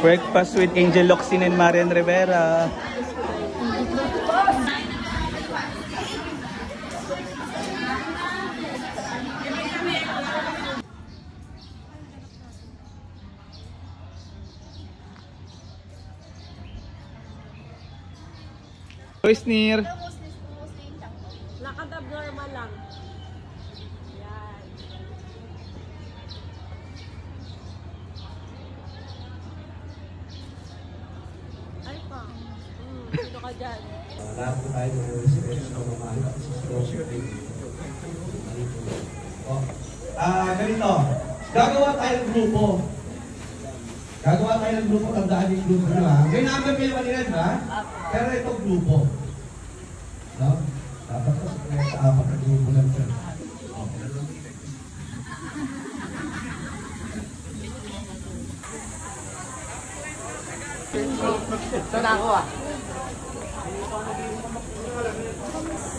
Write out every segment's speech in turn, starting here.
Breakfast with Angel Locsin and Marian Rivera. Voice near. Lakad abnormal lang. Yan. Ay pa. Sino ka dyan? Lahat po tayo ng reservation ng mga ganito. Gagawa tayo ng grupo. Tandaan yung grupo nyo ha. May number kayo kanina, ha? Pero ito grupo. No? Dapat ko sa apat na grupo lang siya. Ito na ako ah.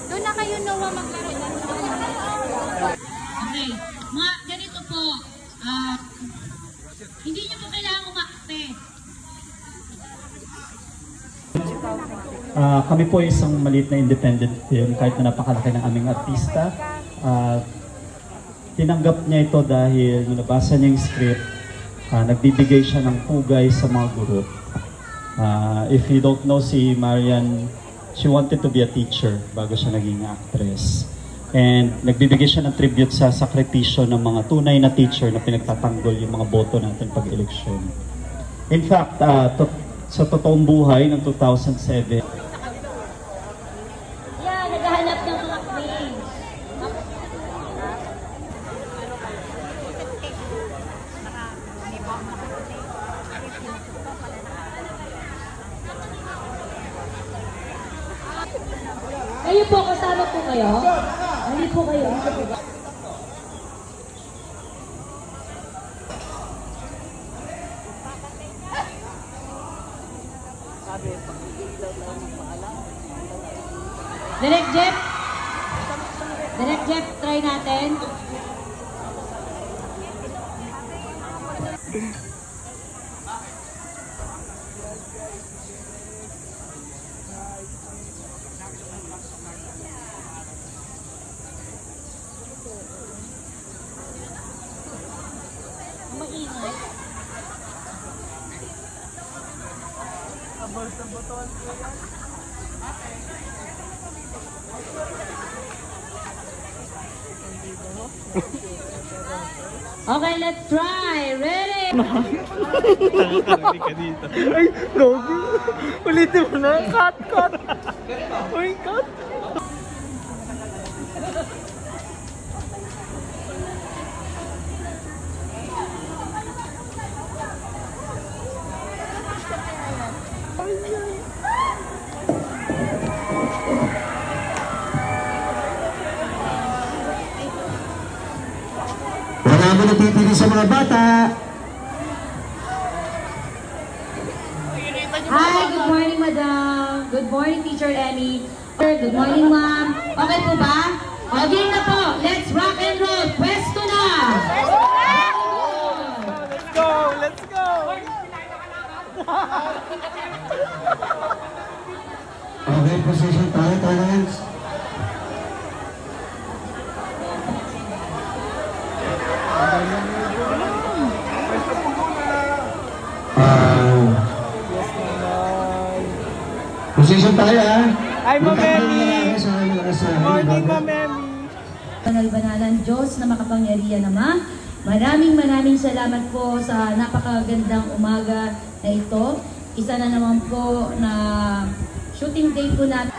Doon na kayo Noah maglaro. Okay, mga ganito po, hindi niyo po kailangan umakte. Kami po isang maliit na independent film kahit na napakalaki ng aming artista. Tinanggap niya ito dahil nung nabasa niya yung script, nagbibigay siya ng pugay sa mga guro. If you don't know si Marian, she wanted to be a teacher bago siya naging actress. And nagbibigay siya ng tribute sa sakripisyo ng mga tunay na teacher na pinagtatanggol yung mga boto natin pag-eleksyon. In fact, sa totoong buhay ng 2007, Naghahanap ng mga queens. Kayo po, kasama po kayo? Hindi po kayo. Direct Jeff, try natin. Maingay. Abol sa buton ko yan. Okay, let's try. Ready? Nakakarinig ka dito. Ay, gogi. Ulitin mo na. Cut. Uy, cut. Wala mo natitili sa mga bata. Hi, good morning, madam. Good morning, Teacher Emmy. Good morning, ma'am. Okay po ba? Okay na po. Let's rock and roll. Pwesto na! Let's go. Okay, position tayo, talents. Position tayo ha. Hi, Ma'am Emmy. Morning, Ma'am Emmy. Banal-banalan Diyos na makapangyarihan naman. Maraming salamat po sa napakagandang umaga na ito. Isa na naman po na shooting day po natin.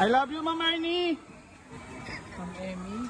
I love you, Ma'am Ernie. Ma'am Emmy.